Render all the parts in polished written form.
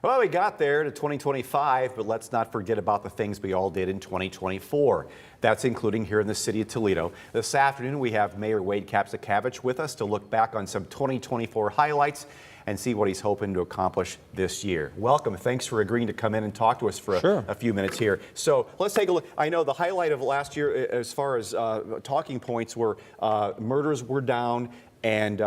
Well, we got there to 2025, but let's not forget about the things we all did in 2024. That's including here in the city of Toledo. This afternoon, we have Mayor Wade Kapszukiewicz with us to look back on some 2024 highlights and see what he's hoping to accomplish this year. Welcome. Thanks for agreeing to come in and talk to us for a few minutes here. So let's take a look. I know the highlight of last year as far as talking points were murders were down and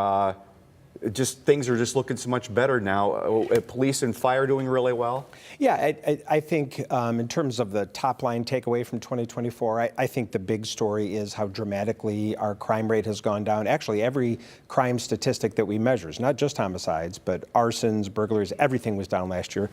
just things are just looking so much better now. Police and fire doing really well? Yeah, I think in terms of the top line takeaway from 2024, I think the big story is how dramatically our crime rate has gone down. Actually, every crime statistic that we measure, not just homicides, but arsons, burglaries, everything was down last year.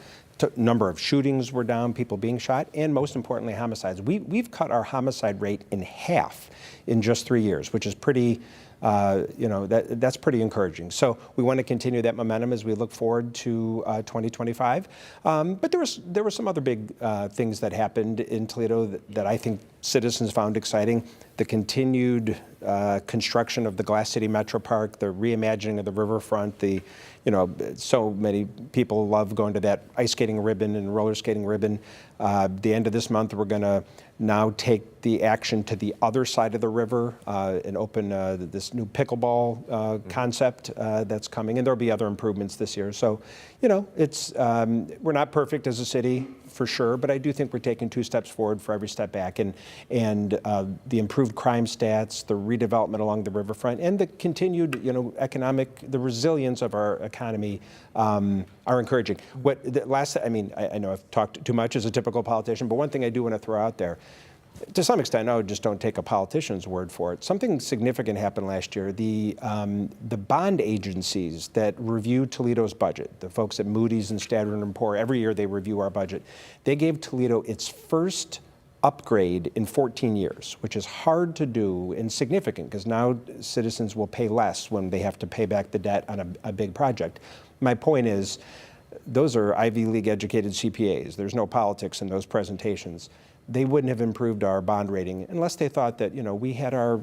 Number of shootings were down, people being shot, and most importantly, homicides. We've cut our homicide rate in half in just 3 years, which is pretty that's pretty encouraging. So we want to continue that momentum as we look forward to 2025. But there were some other big things that happened in Toledo that I think citizens found exciting. The continued construction of the Glass City Metro Park, the reimagining of the riverfront, so many people love going to that ice skating ribbon and roller skating ribbon. The end of this month, we're going to now take the action to the other side of the river and open this new pickleball concept that's coming, and there'll be other improvements this year. So, it's we're not perfect as a city for sure, but I do think we're taking 2 steps forward for every step back, and the improved crime stats, the redevelopment along the riverfront, and the continued the resilience of our economy are encouraging. I know I've talked too much as a typical politician, but one thing I do want to throw out there, to some extent, I just don't take a politician's word for it. Something significant happened last year. The bond agencies that review Toledo's budget, the folks at Moody's and Standard & Poor's, every year they review our budget. They gave Toledo its first upgrade in 14 years, which is hard to do and significant because now citizens will pay less when they have to pay back the debt on a big project. My point is, those are Ivy League educated CPAs. There's no politics in those presentations. They wouldn't have improved our bond rating unless they thought that, we had our,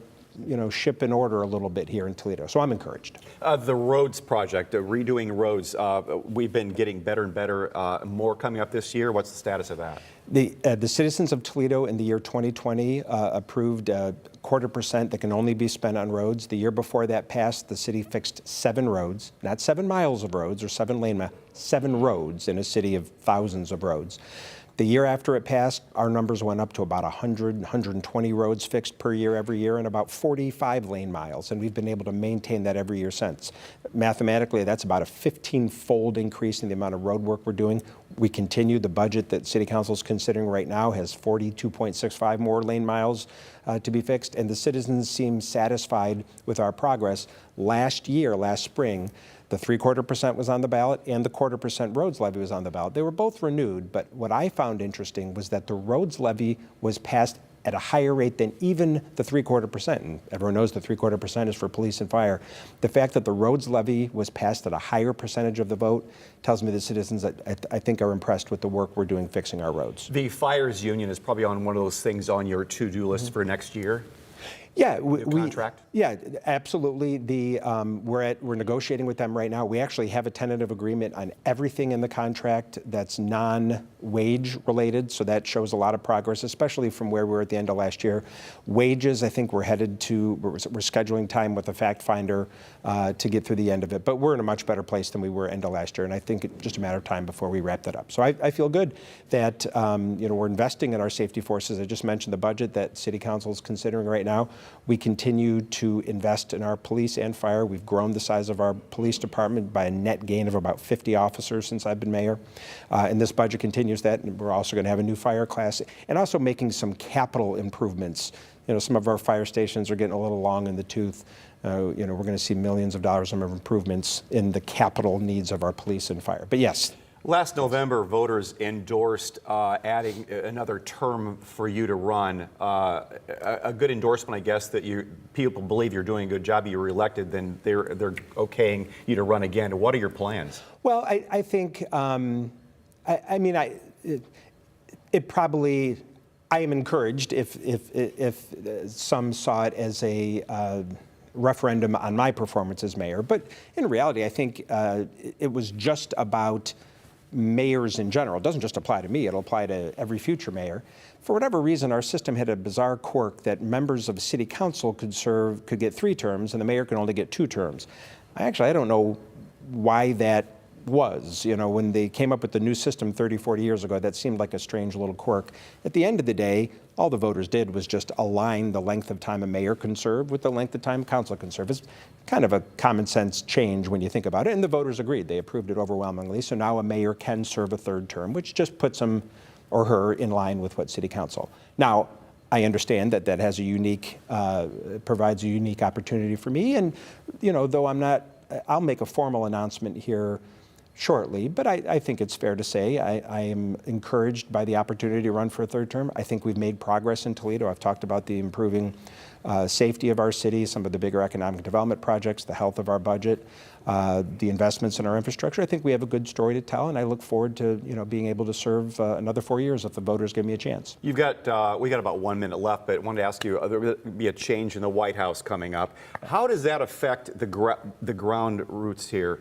ship in order a little bit here in Toledo. So I'm encouraged. The roads project, redoing roads, we've been getting better and better. More coming up this year. What's the status of that? The citizens of Toledo in the year 2020 approved 0.25% that can only be spent on roads. The year before that passed, the city fixed 7 roads, not 7 miles of roads or 7 lane miles, 7 roads in a city of thousands of roads. The year after it passed, our numbers went up to about 100, 120 roads fixed per year every year and about 45 lane miles, and we've been able to maintain that every year since. Mathematically, that's about a 15-fold increase in the amount of road work we're doing. We continue. The budget that City Council is considering right now has 42.65 more lane miles to be fixed, and the citizens seem satisfied with our progress. Last spring, the 0.75% was on the ballot and the 0.25% roads levy was on the ballot. They were both renewed, but what I found interesting was that the roads levy was passed at a higher rate than even the 0.75%. And everyone knows the 0.75% is for police and fire. The fact that the roads levy was passed at a higher percentage of the vote tells me the citizens that I think are impressed with the work we're doing fixing our roads. The fires union is probably on one of those things on your to-do list for next year. Yeah, contract? Yeah, absolutely. We're negotiating with them right now. We actually have a tentative agreement on everything in the contract that's non-wage related, so that shows a lot of progress, especially from where we were at the end of last year. Wages, I think we're scheduling time with a fact finder to get through the end of it, but we're in a much better place than we were end of last year, and I think it's just a matter of time before we wrap that up. So I feel good that we're investing in our safety forces. I just mentioned the budget that City Council is considering right now. We continue to invest in our police and fire. We've grown the size of our police department by a net gain of about 50 officers since I've been mayor. And this budget continues that. And we're also going to have a new fire class and also making some capital improvements. Some of our fire stations are getting a little long in the tooth. We're going to see millions of dollars of improvements in the capital needs of our police and fire. But yes. Last November, voters endorsed adding another term for you to run. A good endorsement, I guess, that people believe you're doing a good job. You're elected, then they're okaying you to run again. What are your plans? Well, I think, I am encouraged if some saw it as a referendum on my performance as mayor. But in reality, I think it was just about mayors in general. It doesn't just apply to me, it'll apply to every future mayor. For whatever reason, our system had a bizarre quirk that members of city council could get 3 terms and the mayor can only get 2 terms. I don't know why that was. When they came up with the new system 30, 40 years ago, that seemed like a strange little quirk. At the end of the day, all the voters did was just align the length of time a mayor can serve with the length of time council can serve. It's kind of a common sense change when you think about it, and the voters agreed. They approved it overwhelmingly, so now a mayor can serve a 3rd term, which just puts him or her in line with what city council. Now, I understand that that has a unique, provides a unique opportunity for me, and though I'll make a formal announcement here shortly, but I think it's fair to say I am encouraged by the opportunity to run for a 3rd term. I think we've made progress in Toledo. I've talked about the improving safety of our city, some of the bigger economic development projects, the health of our budget, the investments in our infrastructure. I think we have a good story to tell, and I look forward to being able to serve another 4 years if the voters give me a chance. We got about 1 minute left, but I wanted to ask you, there will be a change in the White House coming up. How does that affect the ground roots here?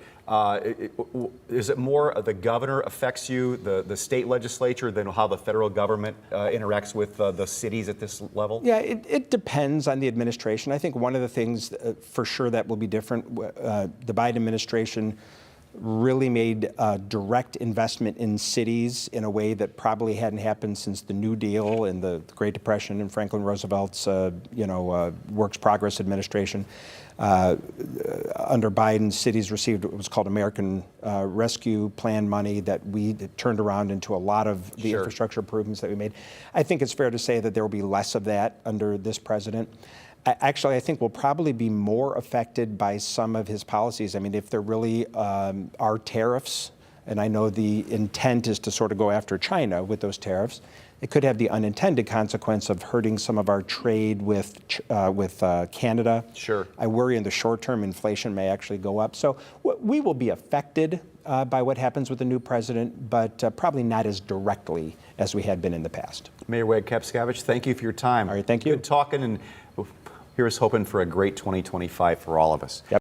Is it more the governor affects you, the state legislature, than how the federal government interacts with the cities at this level? Yeah, it depends on the administration. I think one of the things for sure that will be different, the Biden administration really made direct investment in cities in a way that probably hadn't happened since the New Deal and the Great Depression and Franklin Roosevelt's Works Progress administration. Under Biden, cities received what was called American Rescue Plan money that we turned around into a lot of the infrastructure improvements that we made. I think it's fair to say that there will be less of that under this president. I think we'll probably be more affected by some of his policies. I mean, if there really are tariffs, and I know the intent is to sort of go after China with those tariffs, it could have the unintended consequence of hurting some of our trade with Canada. Sure. I worry in the short term inflation may actually go up. So we will be affected by what happens with the new president, but probably not as directly as we had been in the past. Mayor Wade Kapszukiewicz, thank you for your time. All right, thank you. Good talking, and here's hoping for a great 2025 for all of us. Yep.